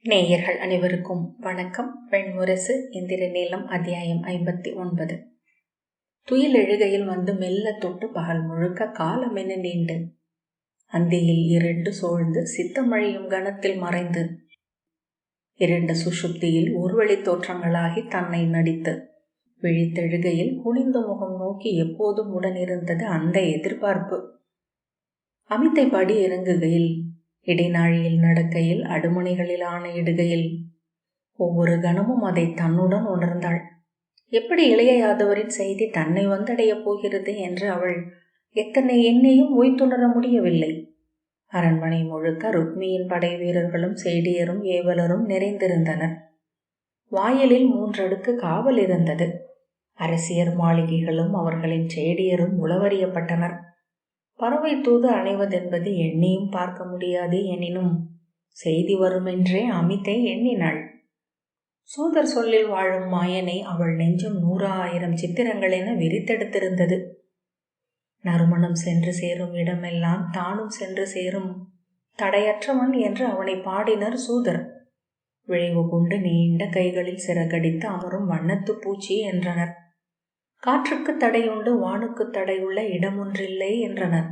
நேயர்கள் அனைவருக்கும் வணக்கம். வெண்முரசு இந்திர நீளம் அத்தியாயம் 59. துயில் எழுகையில் வந்து மெல்ல தொட்டு பகல் முழுக்க காலமென நீண்டு அந்தியில் இருண்டு சூழ்ந்து சித்தமழியும் கணத்தில் மறைந்து இரண்டு சுஷுப்தியில் ஊர்வழி தோற்றங்களாகி தன்னை நடித்து விழித்தெழுகையில் குனிந்த முகம் நோக்கி எப்போதும் உடனிருந்தது அந்த எதிர்பார்ப்பு. அமித்தை படி இறங்குகையில், இடைநாழியில் நடக்கையில், அடுமணிகளில் ஆணையிடுகையில் ஒவ்வொரு கணமும் அதை தன்னுடன் உணர்ந்தாள். எப்படி இளைய யாதவரின் செய்தி தன்னை வந்தடையப் போகிறது என்று அவள் எத்தனை எண்ணியும் உய்த்துணர முடியவில்லை. அரண்மனை முழுக்க ருக்மியின் படை வீரர்களும் செய்டியரும் ஏவலரும் நிறைந்திருந்தனர். வாயிலில் 3 அடுக்கு காவல் இருந்தது. அரசியர் மாளிகைகளும் அவர்களின் செய்டியரும் உளவறியப்பட்டனர். பறவை தூது அணைவதென்பது எண்ணியும் பார்க்க முடியாது. எனினும் செய்தி வருமென்றே அமித்தை எண்ணினாள். சூதர் சொல்லில் வாழும் மாயனை அவள் நெஞ்சம் 100,000 சித்திரங்கள் என விரித்தெடுத்திருந்தது. நறுமணம் சென்று சேரும் இடமெல்லாம் தானும் சென்று சேரும் தடையற்றவன் என்று அவனை பாடினர் சூதர். விழைவு கொண்டு நீண்ட கைகளில் சிறகடித்து அமரும் வண்ணத்து பூச்சி என்றனர். காற்றுக்கு தடையுண்டு வானுக்கு தடையுள்ள இடமொன்றில்லை என்றனர்.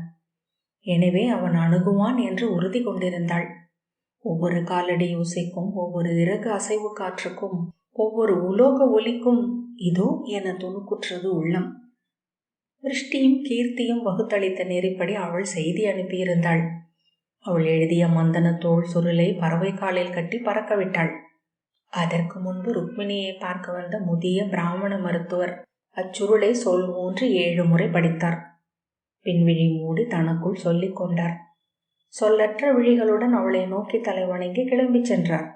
எனவே அவன் அணுகுவான் என்று உறுதி கொண்டிருந்தாள். ஒவ்வொரு காலடி யோசைக்கும், ஒவ்வொரு இறகு அசைவு காற்றுக்கும், ஒவ்வொரு உலோக ஒலிக்கும் இதோ என துணுக்குற்றது உள்ளம். விருஷ்டியும் கீர்த்தியும் வகுத்தளித்த நெறிப்படி அவள் செய்தி அனுப்பியிருந்தாள். அவள் எழுதிய மந்தன தோல் சுருளை பறவை காலில் கட்டி பறக்கவிட்டாள். அதற்கு முன்பு ருக்மிணியை பார்க்க வந்த முதிய பிராமண மருத்துவர் அச்சுருளை சொல் ஊன்றி 7 முறை படித்தார். பின்விழி மூடி தனக்குள் சொல்லிக் கொண்டார். சொல்லற்ற விழிகளுடன் அவளை நோக்கி தலைவணங்கி கிளம்பி சென்றார்.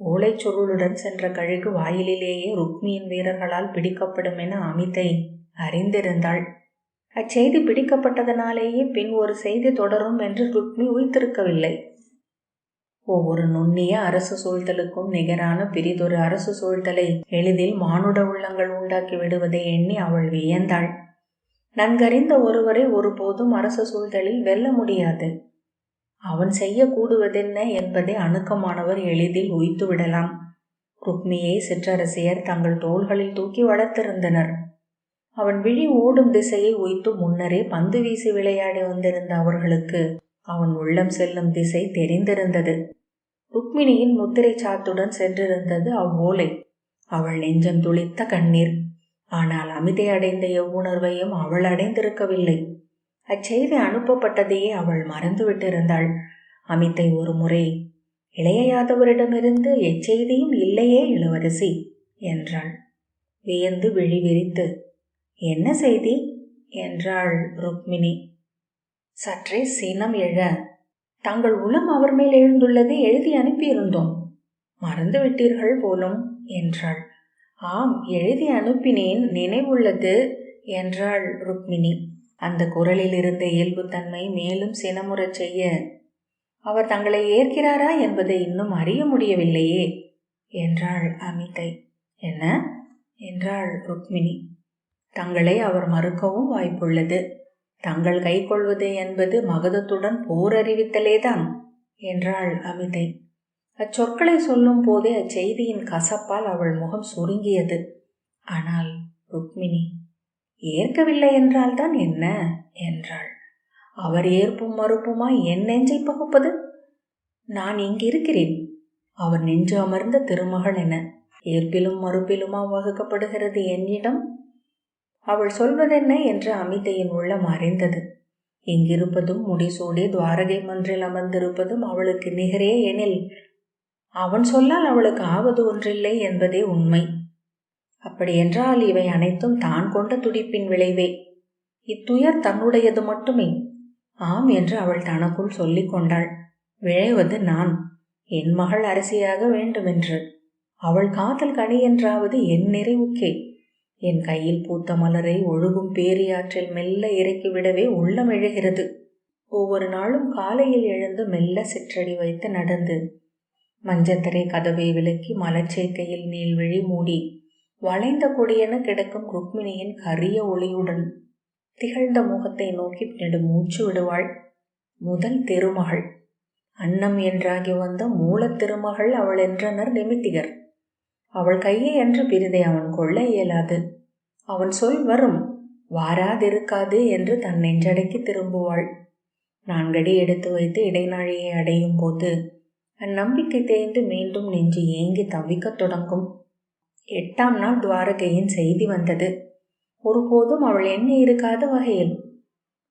ஓலை சுருளுடன் சென்ற கழுகு வாயிலேயே ருக்மியின் வீரர்களால் பிடிக்கப்படும் என அமித்தை அறிந்திருந்தாள். அச்செய்தி பிடிக்கப்பட்டதனாலேயே பின் ஒரு செய்தி தொடரும் என்று ருக்மி உய்த்திருக்கவில்லை. ஒவ்வொரு நுண்ணிய அரசு சூழ்தலுக்கும் நிகரான பிரிதொரு அரசு சூழ்தலை எளிதில் மானுட உள்ளங்கள் உண்டாக்கி விடுவதை எண்ணி அவள் வியந்தாள். நன்கறிந்த ஒருவரை ஒருபோதும் அரசு சூழ்தலில் வெல்ல முடியாது. அவன் செய்ய கூடுவதென்ன என்பதை அணுக்கமானவர் எளிதில் உய்த்து விடலாம். ருக்மியை சிற்றரசியர் தங்கள் தோள்களில் தூக்கி வளர்த்திருந்தனர். அவன் விழி ஓடும் திசையை உய்த்து முன்னரே பந்து வீசி விளையாடி வந்திருந்த அவர்களுக்கு அவன் உள்ளம் செல்லும் திசை தெரிந்திருந்தது. ருக்மிணியின் முத்திரை சாத்துடன் சென்றிருந்தது அவ்வோலை. அவள் நெஞ்சம் துளித்த கண்ணீர். ஆனால் அமிதை அடைந்த எவ்வுணர்வையும் அவள் அடைந்திருக்கவில்லை. அச்செய்தி அனுப்பப்பட்டதையே அவள் மறந்துவிட்டிருந்தாள். அமித்தை ஒரு முறை, இளைய யாதவரிடமிருந்து எச்செய்தியும் இல்லையே இளவரசி என்றாள். வியந்து விழி விரித்து, என்ன செய்தி என்றாள் ருக்மிணி. சற்றே சினம் எழ, தங்கள் உளம் அவர் மேல் எழுந்துள்ளதை எழுதி அனுப்பியிருந்தோம், மறந்து விட்டீர்கள் போலும் என்றாள். ஆம், எழுதி அனுப்பினேன், நினைவுள்ளது என்றாள் ருக்மிணி. அந்த குரலில் இருந்த இயல்புத்தன்மை மேலும் சினமுறச் செய்ய, அவர் தங்களை ஏற்கிறாரா என்பதை இன்னும் அறிய முடியவில்லையே என்றாள் அமிதை. என்ன என்றாள் ருக்மிணி. தங்களை அவர் மறுக்கவும் வாய்ப்புள்ளது. தங்கள் கை கொள்வது என்பது மகதத்துடன் போர் அறிவித்தலேதான் என்றாள் அமிதை. அச்சொற்களை சொல்லும் போதே அச்செய்தியின் கசப்பால் அவள் முகம் சுருங்கியது. ஆனால் ருக்மிணி, ஏற்கவில்லை என்றால்தான் என்ன என்றாள். அவர் ஏற்பும் மறுப்புமாய் என் நெஞ்சை பகுப்பது? நான் இங்கிருக்கிறேன், அவர் நெஞ்சு அமர்ந்த திருமகள் என. ஏற்பிலும் மறுப்பிலுமா வகுக்கப்படுகிறது என்னிடம்? அவள் சொல்வதென்ன என்று அமிதையின் உள்ளம் அறிந்தது. இங்கிருப்பதும் முடிசூடி துவாரகை மன்றில் அமர்ந்திருப்பதும் அவளுக்கு நிகரே எனில், அவன் சொல்லால் அவளுக்கு ஆவது ஒன்றில்லை என்பதே உண்மை. அப்படியென்றால் இவை அனைத்தும் தான் கொண்ட துடிப்பின் விளைவே. இத்துயர் தன்னுடையது மட்டுமே. ஆம் என்று அவள் தனக்குள் சொல்லிக் கொண்டாள். விழைவது நான், என் மகள் அரசியாக வேண்டுமென்று. அவள் காதல் கனி என்றாவது என் நிறைவுக்கே. என் கையில் பூத்த மலரை ஒழுகும் பேரியாற்றில் மெல்ல இறக்கிவிடவே உள்ளம் எழுகிறது. ஒவ்வொரு நாளும் காலையில் எழுந்து மெல்ல சிற்றடி வைத்து நடந்து, மஞ்சத்தரை கதவை விலக்கி மலர்ச்சேக்கையில் நீள்விழி மூடி வளைந்த கொடியென கிடக்கும் ருக்மிணியின் கரிய ஒளியுடன் திகழ்ந்த முகத்தை நோக்கி நெடு மூச்சு விடுவாள். முதல் திருமகள். அன்னம் என்றாகி வந்த மூலத் திருமகள் அவள் என்றனர் நிமித்திகர். அவள் கையை என்று பிரிதை அவன் கொள்ள இயலாது. அவன் சொல் வரும், வாராதிருக்காது என்று தன் நெஞ்சடக்கி திரும்புவாள். 4 அடி எடுத்து வைத்து இடைநாழியை அடையும் போது அந்நம்பிக்கை தேய்ந்து மீண்டும் நெஞ்சு ஏங்கி தவிக்கத் தொடங்கும். 8ஆம் நாள் துவாரகையின் செய்தி வந்தது. ஒருபோதும் அவள் எண்ணி இருக்காத வகையில்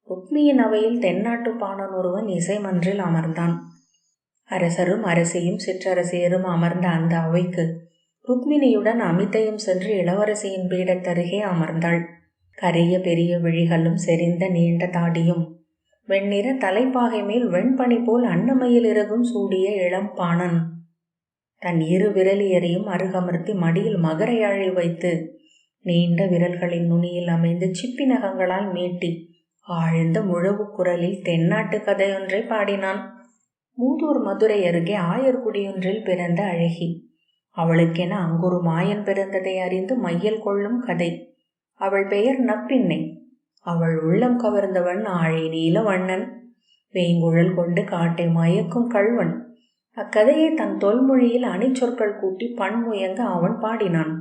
ருக்மியின் அவையில் தென்னாட்டு பாணன் ஒருவன் இசைமன்றில் அமர்ந்தான். அரசரும் அரசியும் சிற்றரசியரும் அமர்ந்த அந்த அவைக்கு ருக்மிணியுடன் அமிதையும் சென்று இளவரசியின் பீடத்தருகே அமர்ந்தாள். கரிய பெரிய விழிகளும் செறிந்த நீண்ட தாடியும் வெண்ணிற தலைப்பாகை மேல் வெண்பனி போல் அன்னமையில் இறகும் சூடிய இளம் பாணன் தன் 2 விரலியரையும் அருகமர்த்தி மடியில் மகரையாழி வைத்து நீண்ட விரல்களின் நுனியில் அமைந்து சிப்பி நகங்களால் மீட்டி ஆழ்ந்த முழவு குரலில் தென்னாட்டு கதையொன்றை பாடினான். மூதூர் மதுரை அருகே ஆயர்குடியொன்றில் பிறந்த அழகி. அவளுக்கென அங்கொரு மாயன் பிறந்ததை அறிந்து மையல் கொள்ளும் கதை. அவள் பெயர் நப்பின்னை. அவள் உள்ளம் கவர்ந்தவன் ஆழி நீல வண்ணன். வேங்குழல் கொண்டு காட்டை மயக்கும் கள்வன். அக்கதையை தன் தொல்மொழியில் அணிச்சொற்கள் கூட்டி பண்முயங்க அவன் பாடினான்.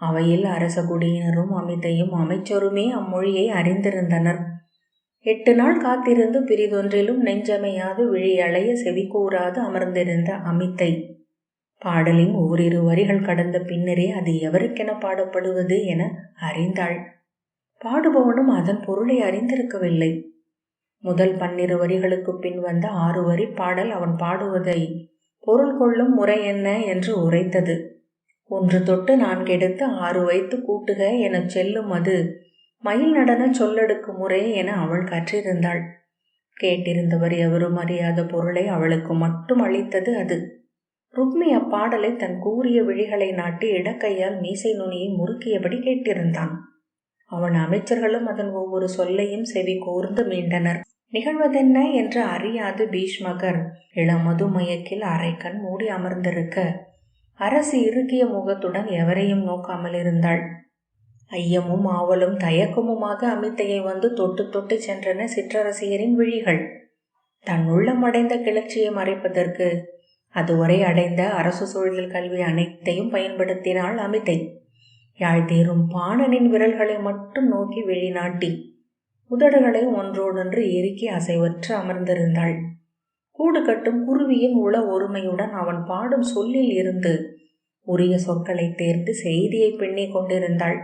அவையில் அரச குடியினரும் அமிதையும் அமைச்சருமே அம்மொழியை அறிந்திருந்தனர். 8 நாள் காத்திருந்து பிரிதொன்றிலும் நெஞ்சமையாது விழியளைய செவி கூறாது அமர்ந்திருந்த அமித்தை பாடலின் ஓரிரு வரிகள் கடந்த பின்னரே அது எவருக்கென பாடப்படுவது என அறிந்தாள். பாடுபவனும் அதன் பொருளை அறிந்திருக்கவில்லை. முதல் 12 வரிகளுக்கு பின் வந்த 6 வரி பாடல் அவன் பாடுவதை பொருள் கொள்ளும் முறை என்ன என்று உரைத்தது. 1 தொட்டு 4 எடுத்து 6 வைத்து கூட்டுக எனச் செல்லும் அது மயில் நடன சொல்லெடுக்கு முறை என அவள் கற்றிருந்தாள். கேட்டிருந்தவர் எவரும் அறியாத பொருளை அவளுக்கு மட்டும் அளித்தது அது. ருக்மி அப்பாடலை தன் கூரிய விழிகளை நாட்டி இடக்கையால் மீசை நுனியை முறுக்கியபடி கேட்டிருந்தான். அவன் அமைச்சர்களும் அதன் ஒவ்வொரு சொல்லையும் செவி கூர்ந்து மீண்டனர். நிகழ்வதென்ன என்று அறியாது பீஷ்மகர் இளமது மயக்கில் அரைக்கண் மூடி அமர்ந்திருக்க அரசு இறுக்கிய முகத்துடன் எவரையும் நோக்காமல் இருந்தாள். ஐயமும் ஆவலும் தயக்கமுமாக அமித்தையை வந்து தொட்டு தொட்டு சென்றன சிற்றரசியரின் விழிகள். தன் உள்ளம் அடைந்த கிளர்ச்சியை மறைப்பதற்கு அதுவரை அடைந்த அரசு சூழல் கல்வி அனைத்தையும் பயன்படுத்தினாள் அமித்தை. யாழ்தீரும் பாணனின் விரல்களை மட்டும் நோக்கி வெளிநாட்டி உதடுகளை ஒன்றோடொன்று இறுக்கி அசைவற்று அமர்ந்திருந்தாள். கூடு கட்டும் குருவியின் உள ஒருமையுடன் அவன் பாடும் சொல்லில் இருந்து உரிய சொற்களை தேர்ந்து செய்தியை பின்னி கொண்டிருந்தாள்.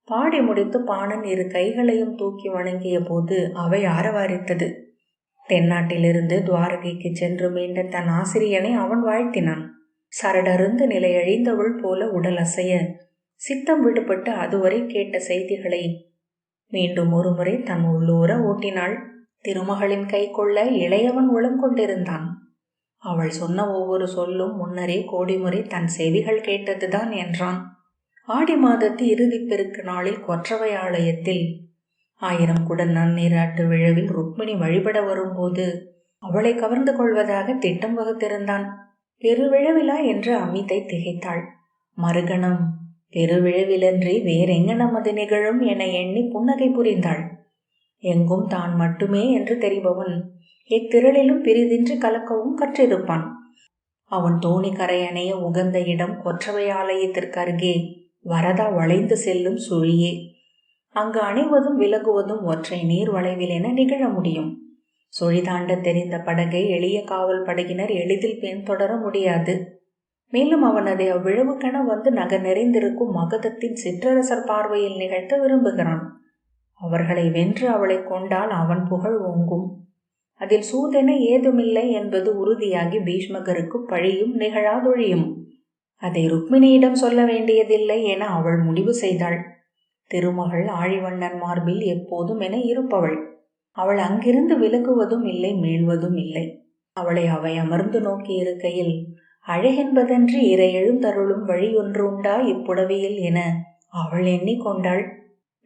பாடி முடித்து பாணன் 2 கைகளையும் தூக்கி வணங்கிய போது அவை ஆரவாரித்தது. தென்னாட்டிலிருந்து துவாரகைக்கு சென்று மீண்ட தன் ஆசிரியனை அவன் வாழ்த்தினான். சரடருந்து நிலையழிந்தவள் போல உடல் அசைய சித்தம் விடுபட்டு அதுவரை கேட்ட செய்திகளை மீண்டும் ஒருமுறை தன் உள்ளூர ஓட்டினாள். திருமகளின் கை கொள்ள இளையவன் உளம் கொண்டிருந்தான். அவள் சொன்ன ஒவ்வொரு சொல்லும் முன்னரே கோடிமுறை தன் செவிகள் கேட்டதுதான் என்றான். ஆடி மாதத்து இறுதி பெருக்கு நாளில் கொற்றவை ஆலயத்தில் 1000 குடம் நன்னீராட்டு விழாவில் ருக்மிணி வழிபட வரும்போது அவளை கவர்ந்து கொள்வதாக திட்டம் வகுத்திருந்தான். பெருவிழவிழா என்று அமிதை திகைத்தாள். மறுகணம் பெருவிழவிலன்றி வேறெங்கனம் அது நிகழும் என எண்ணி புன்னகை புரிந்தாள். எங்கும் தான் மட்டுமே என்று தெரிபவன் எத்திரளிலும் பிரிதின்றி கலக்கவும் கற்றிருப்பான். அவன் தோணி கரையணைய உகந்த இடம் கொற்றவை ஆலயத்திற்கு அருகே வரதா வளைந்து செல்லும் சுழியே. அங்கு அணைவதும் விலகுவதும் ஒற்றை நீர் வளைவில் என நிகழ முடியும். சுழி தாண்ட தெரிந்த படகை எளிய காவல் படகினர் எளிதில் பின்தொடர முடியாது. மேலும் அவன் அதை அவ்விழவுக்கென வந்து நகர் நிறைந்திருக்கும் மகதத்தின் சிற்றரசர் பார்வையில் நிகழ்த்த விரும்புகிறான். அவர்களை வென்று அவளை கொண்டால் அவன் புகழ் ஓங்கும். அதில் சூதென ஏதுமில்லை என்பது உறுதியாகி பீஷ்மகருக்கு பழியும் நிகழாதொழியும். அதை ருக்மிணியிடம் சொல்ல வேண்டியதில்லை என அவள் முடிவு செய்தாள். திருமகள் ஆழிவண்ணன் மார்பில் எப்போதும் என இருப்பவள். அவள் அங்கிருந்து விலகுவதும் இல்லை, மீள்வதும் இல்லை. அவளை அவை அமர்ந்து நோக்கி இருக்கையில் அழகென்பதன்றி இறை எழுந்தருளும் வழியொன்று உண்டா இப்புடவையில் என அவள் எண்ணிக்கொண்டாள்.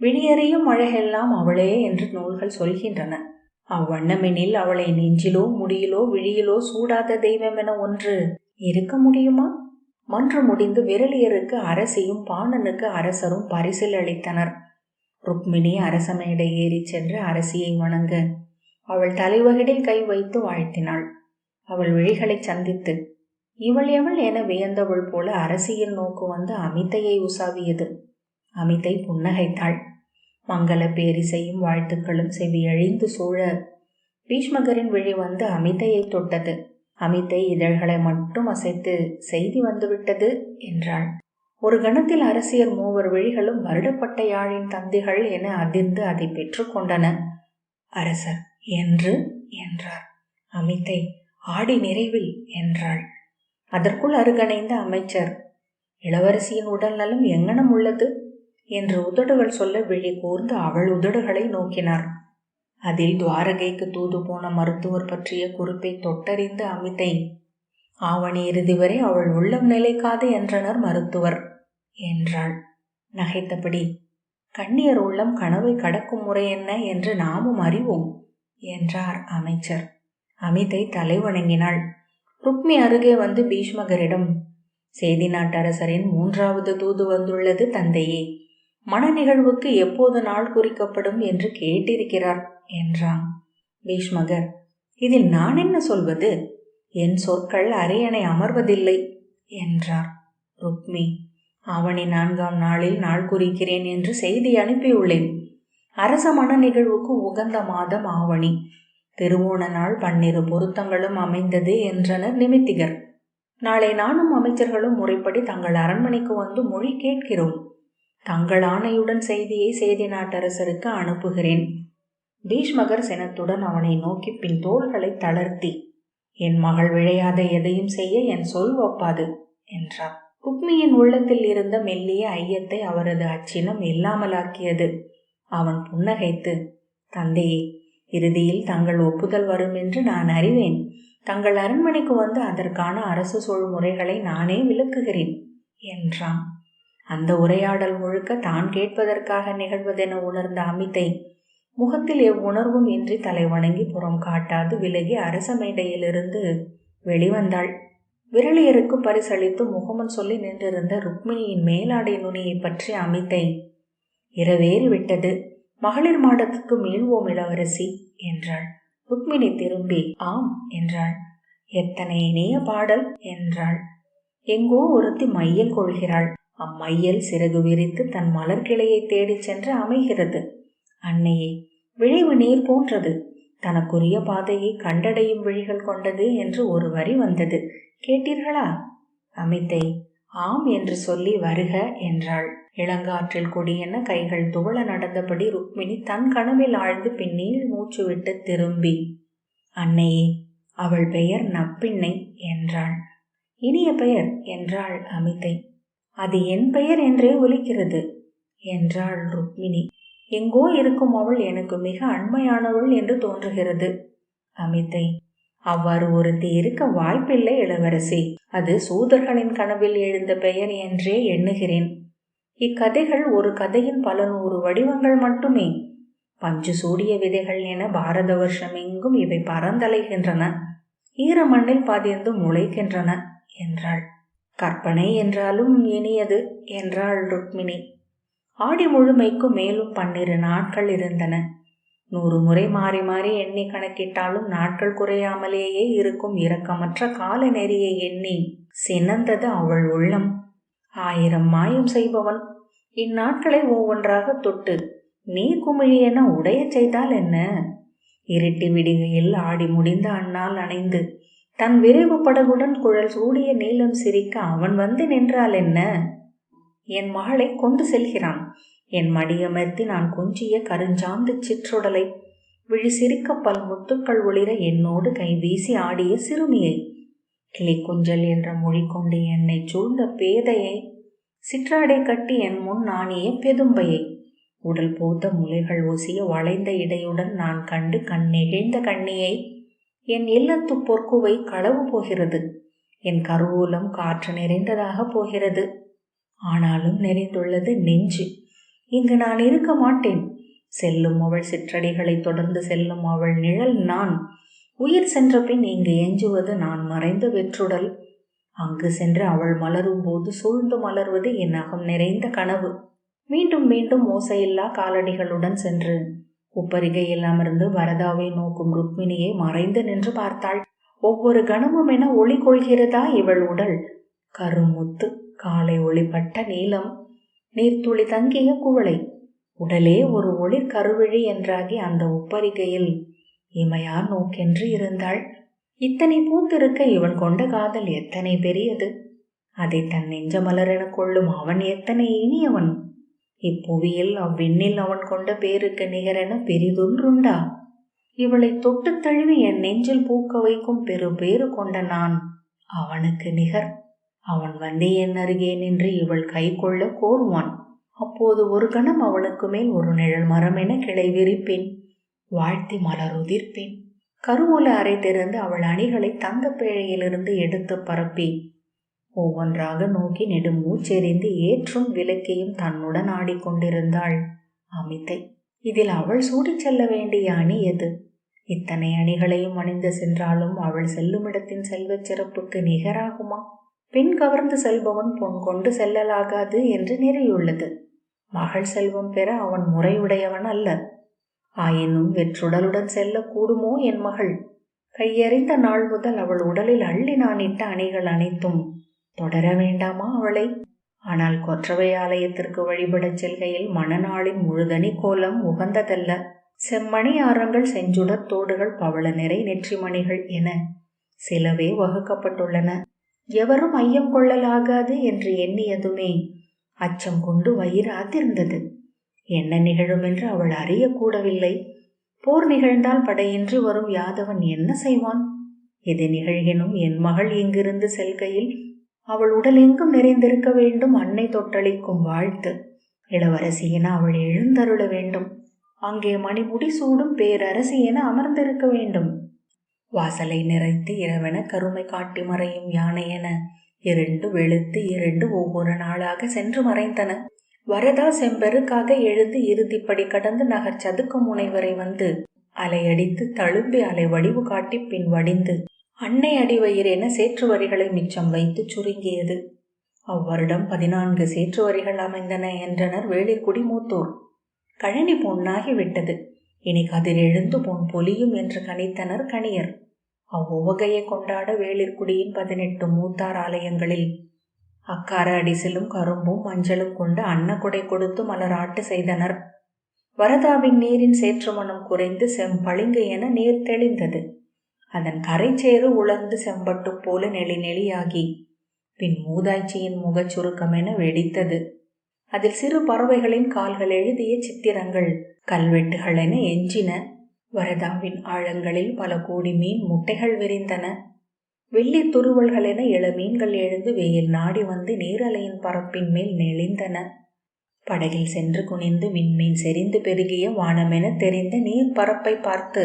விழியறியும் அழகெல்லாம் அவளே என்று நூல்கள் சொல்கின்றன. அவ்வண்ணமெனில் அவளை நெஞ்சிலோ முடியிலோ விழியிலோ சூடாத தெய்வம் என ஒன்று இருக்க முடியுமா? மன்று முடிந்து விரலியருக்கு அரசியும் பாணனுக்கு அரசரும் பரிசில் அளித்தனர். ருக்மிணி அரச மேடை ஏறி சென்று அரசியை வணங்க அவள் தலைவகிடில் கை வைத்து வாழ்த்தினாள். அவள் விழிகளை சந்தித்து இவள் எவள் என வியந்தவள் போல அரசியல் நோக்கு வந்து அமிதையை உசாவியது. அமிதை புன்னகைத்தாள். மங்கள பேரிசையும் வாழ்த்துக்களும் செவியழிந்து சூழ பீஷ்மகரின் விழி வந்து அமிதையை தொட்டது. அமிதை இதழ்களை மட்டும் அசைத்து செய்தி வந்துவிட்டது என்றாள். ஒரு கணத்தில் அரசியர் மூவர் விழிகளும் வருடப்பட்ட யாழின் தந்திகள் என அதிர்ந்து அதை பெற்று கொண்டன. அரசர் என்று என்றார். அமிதை ஆடி நிறைவில் என்றாள். அதற்குள் அருகணைந்த அமைச்சர் இளவரசியின் உடல் நலம் எங்கனம் உள்ளது என்று உதடுகள் சொல்ல விழி கூர்ந்து அவள் உதடுகளை நோக்கினார். அதில் துவாரகைக்கு தூது போன மருத்துவர் பற்றிய குறிப்பை தொட்டறிந்த அமிதை ஆவணி இறுதி வரை அவள் உள்ளம் நிலைக்காது என்றனர் மருத்துவர் என்றாள். நகைத்தபடி கண்ணியர் உள்ளம் கனவை கடக்கும் முறை என்ன என்று நாமும் அறிவோம் என்றார் அமைச்சர். அமிதை தலை வணங்கினாள். ருக்மி அருகே வந்து பீஷ்மகரிடம் செய்தி நாட்டரசரின் 3வது தூது வந்துள்ளது தந்தையே. மன நிகழ்வுக்கு எப்போது நாள் குறிக்கப்படும் என்று கேட்டிருக்கிறார் என்றான். பீஷ்மகர் இதில் நான் என்ன சொல்வது? என் சொற்கள் அரியணை அமர்வதில்லை என்றார். ருக்மி ஆவணி 4ஆம் நாளில் நாள் குறிக்கிறேன் என்று செய்தி அனுப்பியுள்ளேன். அரச மன நிகழ்வுக்கு உகந்த மாதம் ஆவணி. திருவோண நாள் 12 பொருத்தங்களும் அமைந்தது என்றனர் நிமித்திகர். நாளை நானும் அமைச்சர்களும் முறைப்படி தங்கள் அரண்மனைக்கு வந்து மொழி கேட்கிறோம். தங்கள் ஆணையுடன் செய்தியை செய்தி நாட்டரசருக்கு அனுப்புகிறேன். பீஷ்மகர் சினத்துடன் அவனை நோக்கி பின் தோள்களை தளர்த்தி என் மகள் விழையாத எதையும் செய்ய என் சொல் ஒப்பாது என்றார். ருக்மியின் உள்ளத்தில் இருந்த மெல்லிய ஐயத்தை அவரது அச்சினம் இல்லாமலாக்கியது. அவன் புன்னகைத்து தந்தையே, இறுதியில் தங்கள் ஒப்புதல் வரும் என்று நான் அறிவேன். தங்கள் அரண்மனைக்கு வந்து அதற்கான அரசு சொல் முறைகளை நானே விளக்குகிறேன் என்றான். அந்த உரையாடல் முழுக்க தான் கேட்பதற்காக நிகழ்வதென உணர்ந்த அமிதை முகத்தில் எவ்வுணர்வும் இன்றி தலை வணங்கி புறம் காட்டாது விலகி அரச மேடையிலிருந்து வெளிவந்தாள். விரலியருக்கு பரிசளித்து முகமன் சொல்லி நின்றிருந்த ருக்மிணியின் மேலாடை நுனியை பற்றி அமிதை இரவேறி விட்டது. மகளிர் மாடத்துக்கு மீள்வோம் இளவரசி என்றாள். ருக்மிணி திரும்பி ஆம் என்றாள். எத்தனை இனிய பாடல் என்றாள். எங்கோ ஒருத்தி மையல் கொள்கிறாள். அம்மையல் சிறகு விரித்து தன் மலர் கிளையை தேடிச் சென்று அமைகிறது. அன்னையே, விளைவு நீர் போன்றது, தனக்குரிய பாதையை கண்டடையும் விழிகள் கொண்டது என்று ஒரு வரி வந்தது. கேட்டீர்களா? அமிதை ஆம் என்று சொல்லி வருக என்றாள். இளங்காற்றில் கொடியென கைகள் துவள நடந்தபடி ருக்மிணி தன் கனவில் ஆழ்ந்து பின்னீள் மூச்சு விட்டு திரும்பி அன்னையே, அவள் பெயர் நப்பிண்ணை என்றாள். இனிய பெயர் என்றாள் அமிதை. அது என் பெயர் என்றே ஒலிக்கிறது என்றாள் ருக்மிணி. எங்கோ இருக்கும் அவள் எனக்கு மிக அண்மையானவள் என்று தோன்றுகிறது. அமிதை அவ்வாறு ஒருத்தி இருக்க வாய்ப்பில்லை இளவரசி. அது சூதர்களின் கனவில் எழுந்த பெயர் என்றே எண்ணுகிறேன். இக்கதைகள் ஒரு கதையின் பல 100 வடிவங்கள் மட்டுமே. பஞ்சு சூடிய விதைகள் என பாரத வருஷம் எங்கும் இவை பறந்தலைகின்றன, ஈர மண்ணில் பதிந்து முளைக்கின்றன என்றாள். கற்பனை என்றாலும் இனியது என்றாள் ருக்மிணி. ஆடி முழுமைக்கு மேலும் 12 நாட்கள் இருந்தன. 100 முறை மாறி மாறி எண்ணி கணக்கிட்டாலும் நாட்கள் குறையாமலேயே இருக்கும் இரக்கமற்ற கால நெறியை எண்ணி சினந்தது அவள் உள்ளம். 1000 மாயம் செய்பவன் இந்நாட்களை ஒவ்வொன்றாக தொட்டு நீ குமிழி என உடைய செய்தால் என்ன? இருட்டி விடுகையில் ஆடி முடிந்த அந்நாள் அணைந்து தன் விரைவு படகுடன் குழல் சூடிய நீளம் சிரிக்க அவன் வந்து நின்றால் என்ன? என் மகளை கொண்டு செல்கிறான். என் மடியமர்த்தி நான் கொஞ்சிய கருஞ்சாந்து சிற்றுடலை, விழி சிரிக்க பல் முத்துக்கள் ஒளிர என்னோடு கை வீசி ஆடிய சிறுமியை, கிளி குஞ்சல் என்ற மொழி கொண்டு என்னை சூழ்ந்த பேதையை, சிற்றாடை கட்டி என் முன் நாணிய பெதும்பையை, உடல் பூத்த முலைகள் ஒசிய வளைந்த இடையுடன் நான் கண்டு கண்ணெகிழ்ந்த கண்ணியை, என் இல்லத்து பொற்குவை களவு போகிறது. என் கருவூலம் காற்று நிறைந்ததாக போகிறது. ஆனாலும் நிறைந்துள்ளது நெஞ்சு. இங்கு நான் இருக்க மாட்டேன். செல்லும் அவள் சிற்றடிகளை தொடர்ந்து செல்லும் அவள் நிழல் நான். உயிர் சென்ற பின் இங்கு எஞ்சுவது நான் மறைந்த வெற்றுடல். அங்கு சென்று அவள் மலரும் போது சூழ்ந்து மலர்வது என் அகம் நிறைந்த கனவு. மீண்டும் மீண்டும் ஓசையில்லா காலடிகளுடன் சென்று உப்பரிகையில் அமர்ந்து வரதாவை நோக்கும் ருக்மிணியை மறைந்து நின்று பார்த்தாள். ஒவ்வொரு கணமும் என ஒளி கொள்கிறதா இவள் உடல். கருமுத்து, காலை ஒளிப்பட்ட நீலம், நீர்த்துளி தங்கிய குவளை, உடலே ஒரு ஒளிர் கருவிழி என்றாகி அந்த ஒப்பரிகையில் இமையார் நோக்கென்று இருந்தாள். இத்தனை பூத்திருக்க இவன் கொண்ட காதல் எத்தனை பெரியது! அதை தன் நெஞ்ச மலரென கொள்ளும் அவன் எத்தனை இனியவன்! இப்புவியில் அவ்விண்ணில் அவன் கொண்ட பேருக்கு நிகரென பெரிதொன்றுண்டா? இவளை தொட்டு தழுவி என் நெஞ்சில் பூக்க வைக்கும் பெரு பேறு கொண்ட நான் அவனுக்கு நிகர். அவன் வந்து என் அருகே நின்று இவள் கை கொள்ள கோருவான். அப்போது ஒரு கணம் அவனுக்கு மேல் ஒரு நிழல் மரம் என கிளை விரிப்பேன், வாழ்த்தி மலருதிர்ப்பேன். கருவூல அறை திறந்து அவள் அணிகளை தந்த பேழையிலிருந்து எடுத்து பரப்பி ஒவ்வொன்றாக நோக்கி நெடுமூச்செறிந்து ஏற்றும் விலக்கையும் தன்னுடன் ஆடிக்கொண்டிருந்தாள் அமிதை. இதில் அவள் சூடிச் செல்ல வேண்டிய அணி எது? இத்தனை அணிகளையும் அணிந்து சென்றாலும் அவள் செல்லுமிடத்தின் செல்வச் சிறப்புக்கு நிகராகுமா? பெண் கவர்ந்து செல்பவன் பொன் கொண்டு செல்லலாகாது என்று நெறியுள்ளது. மகள் செல்வம் பெற அவன் முறையுடையவன் அல்ல. ஆயினும் வெற்றுடலுடன் செல்ல கூடுமோ என் மகள்? கையறிந்த நாள் முதல் அவள் உடலில் அள்ளி நான் இட்ட அணிகள் அனைத்தும் தொடர வேண்டாமா அவளை? ஆனால் கொற்றவை ஆலயத்திற்கு வழிபடச் செல்கையில் மணநாளின் முழுதனி கோலம் உகந்ததல்ல. செம்மணி ஆரங்கள், செஞ்சுடர் தோடுகள், பவள நிறை நெற்றிமணிகள் என சிலவே வகுக்கப்பட்டுள்ளன. எவரும் ஐயம் கொள்ளலாகாது என்று எண்ணியதுமே அச்சம் கொண்டு வயிறு அதிர்ந்தது. என்ன நிகழும் என்று அவள் அறியக்கூடவில்லை. போர் நிகழ்ந்தால் படையின்றி வரும் யாதவன் என்ன செய்வான்? எது நிகழ்கினும் என் மகள் இங்கிருந்து செல்கையில் அவள் உடல் எங்கும் நிறைந்திருக்க வேண்டும் அன்னை தொட்டளிக்கும் வாழ்த்து. இளவரசி என அவள் எழுந்தருள வேண்டும். அங்கே மணிமுடி சூடும் பேரரசி என அமர்ந்திருக்க வேண்டும். வாசலை நிறைத்து இரவென கருமை காட்டி மறையும் யானை என 2 வெளுத்து 2 ஒவ்வொரு நாளாக சென்று மறைந்தன. வரதா செம்பெருக்காக எழுந்து இறுதிப்படி கடந்து நகர் சதுக்க முனை வரை வந்து அலையடித்து தழும்பி அலை வடிவு காட்டி பின் வடிந்து அன்னை அடிவயிறு என சேற்று வரிகளை மிச்சம் வைத்து சுருங்கியது. அவ்வருடம் 14 சேற்று வரிகள் அமைந்தன என்றனர் வேளிர்குடி மூத்தோர். கழனி பொன்னாகி விட்டது, இனி கதிர் எழுந்து பொன் பொலியும் என்று கணித்தனர் கணியர். அவ்வுவகையை கொண்டாட வேளிர்குடியின் 18 மூத்தார் ஆலயங்களில் அக்கார அடிசிலும் கரும்பும் மஞ்சளும் கொண்டு அன்னக்குடை கொடுத்து மலராட்டு செய்தனர். வரதாவின் நீரின் சேற்று மனம் குறைந்து செம்பளிங்கு என நீர் தெளிந்தது. அதன் கரைச்சேறு உலர்ந்து செம்பட்டு போல நெளி நெளியாகி பின் மூதாய்ச்சியின் முகச் சுருக்கமென வெடித்தது. அதில் சிறு பறவைகளின் கால்கள் எழுதிய சித்திரங்கள் கல்வெட்டுகள் என எஞ்சின. வரதாவின் ஆழங்களில் பல கோடி மீன் முட்டைகள் விரிந்தன. வெள்ளி துருவல்கள் என இளமீன்கள் எழுந்து வெயில் நாடி வந்து நீரலையின் பரப்பின் மேல் நெளிந்தன. படகில் சென்று குனிந்து விண்மீன் செறிந்து பெருகிய வானமென தெரிந்த நீர் பரப்பை பார்த்து,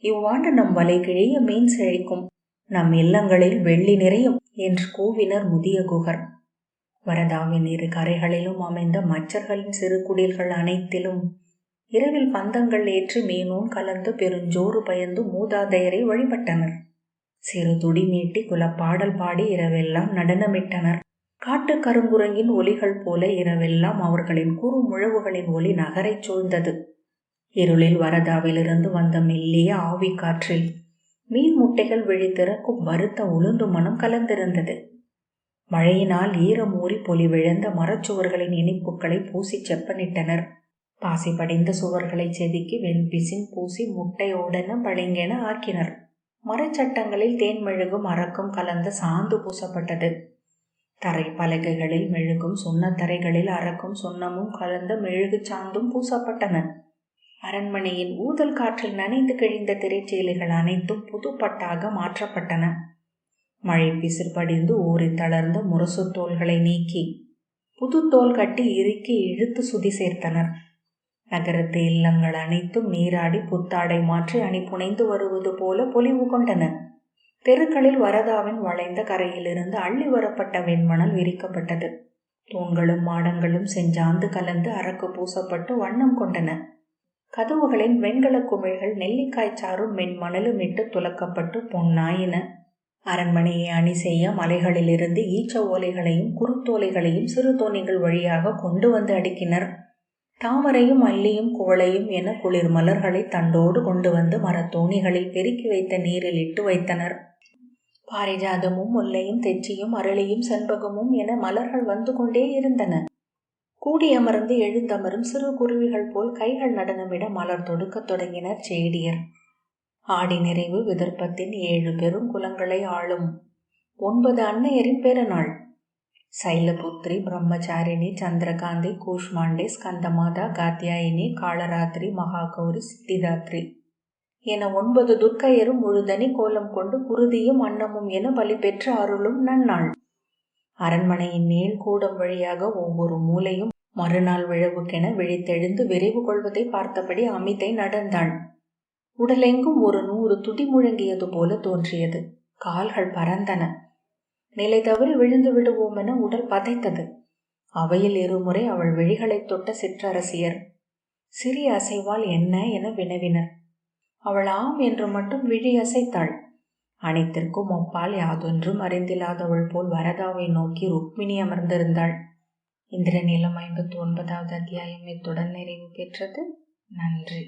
இவ்வாண்டு நம் வலை கிழிய மீன் செழிக்கும், நம் இல்லங்களில் வெள்ளி நிறையும் என்று கூவினர் முதிய குகர். வரதாவின் 2 கரைகளிலும் அமைந்த மச்சர்களின் சிறு குடில்கள் அனைத்திலும் இரவில் பந்தங்கள் ஏற்றி மீனூன் கலந்து பெருஞ்சோறு பயந்து மூதாதையரை வழிபட்டனர். சிறு துடி மீட்டி குலப்பாடல் பாடி இரவெல்லாம் நடனமிட்டனர். காட்டு கருங்குரங்கின் ஒலிகள் போல இரவெல்லாம் அவர்களின் குறு முழவுகளின் ஒலி நகரை சூழ்ந்தது. இருளில் வரதாவிலிருந்து வந்த மெல்லிய ஆவி காற்றில் மீன் முட்டைகள் விழித்திறக்கும் வறுத்த உளுந்து மனம் கலந்திருந்தது. மழையினால் ஈரமூறி பொலி விழுந்த மரச்சுவர்களின் இனிப்புகளை பூசி செப்பனிட்டனர். பாசி படிந்த சுவர்களை செதுக்கி வெண்பிசின் பூசி முட்டையோடென பளிங்கென ஆக்கினர். மரச்சட்டங்களில் தேன் மெழுகும் அரக்கும் கலந்த சாந்து பூசப்பட்டது. தரை பலகைகளில் மெழுகும் சுண்ணத்தரைகளில் அரக்கும் சுண்ணமும் கலந்த மெழுகு சாந்தும் பூசப்பட்டன. அரண்மனையின் ஊதல் காற்றில் நனைந்து கிழிந்த திரைச்சீலைகள் அனைத்தும் புதுப்பட்டாக மாற்றப்பட்டன. மழை பிசிர் படிந்து ஊறி தளர்ந்த முரசு தோள்களை நீக்கி புது தோல் கட்டி இறுக்கி இழுத்து சுதி சேர்த்தனர். நகரத்து இல்லங்கள் அனைத்தும் நீராடி புத்தாடை மாற்றி அணி புனைந்து வருவது போல பொலிவு கொண்டன. தெருக்களில் வரதாவின் வளைந்த கரையிலிருந்து அள்ளி வரப்பட்ட வெண்மணல் விரிக்கப்பட்டது. தூண்களும் மாடங்களும் செஞ்சாந்து கலந்து அரக்கு பூசப்பட்டு வண்ணம் கொண்டன. கதவுகளின் வெண்கல குமிழ்கள் நெல்லிக்காய் சாறும் மென்மணலும் இட்டு துலக்கப்பட்டு பொன்னாயின. அரண்மனையை அணி செய்ய மலைகளிலிருந்து ஈச்ச ஓலைகளையும் குருத்தோலைகளையும் சிறு தோணிகள் வழியாக கொண்டு வந்து அடுக்கினர். தாமரையும் அல்லியும் குவளையும் என குளிர் மலர்களை தண்டோடு கொண்டு வந்து மரத்தோணிகளில் பெருக்கி வைத்த நீரில் இட்டு வைத்தனர். பாரிஜாதமும் முல்லையும் தெச்சியும் அரளியும் செண்பகமும் என மலர்கள் வந்து கொண்டே இருந்தன. கூடியமர்ந்து எழுந்தமரும் சிறு குருவிகள் போல் கைகள் நடனமிட மலர் தொடுக்கத் தொடங்கினர் சேடியர். ஆடி நிறைவு விதர்ப்பத்தின் 7 பெருங்குலங்களை ஆளும் 9 அன்னையரின் பெருநாள். சைலபுத்ரி, பிரம்மச்சாரிணி, சந்திரகாந்தி, கூஷ்மாண்டே, ஸ்கந்தமாதா, காத்யாயினி, காளராத்திரி, மகாகௌரி, சித்திதாத்ரி என 9 துர்க்கையரும் முழுதனி கோலம் கொண்டு குருதியும் அன்னமும் என பலி பெற்று அருளும் நன்னாள். அரண்மனையின் நீள் கூடம் வழியாக ஒவ்வொரு மூலையும் மறுநாள் விழவுக்கென விழித்தெழுந்து விரைவு கொள்வதை பார்த்தபடி அமிதை நடந்தாள். உடலெங்கும் ஒரு 100 துடி முழங்கியது போல தோன்றியது. கால்கள் பறந்தன. நிலை தவறி விழுந்து விடுவோம் என உடல் பதைத்தது. அவையில் இருமுறை அவள் விழிகளை தொட்ட சிற்றரசியர் சிறிய அசைவால் என்ன என வினவினர். அவள் ஆம் என்று மட்டும் விழி அசைத்தாள். அனைத்திற்கும் ஒப்பால் யாதொன்றும் அறிந்தில்லாதவள் போல் வரதாவை நோக்கி ருக்மிணி அமர்ந்திருந்தாள். இந்திரநீலம் 59வது அத்தியாயம் இத்துடன் நிறைவு பெற்றது. நன்றி.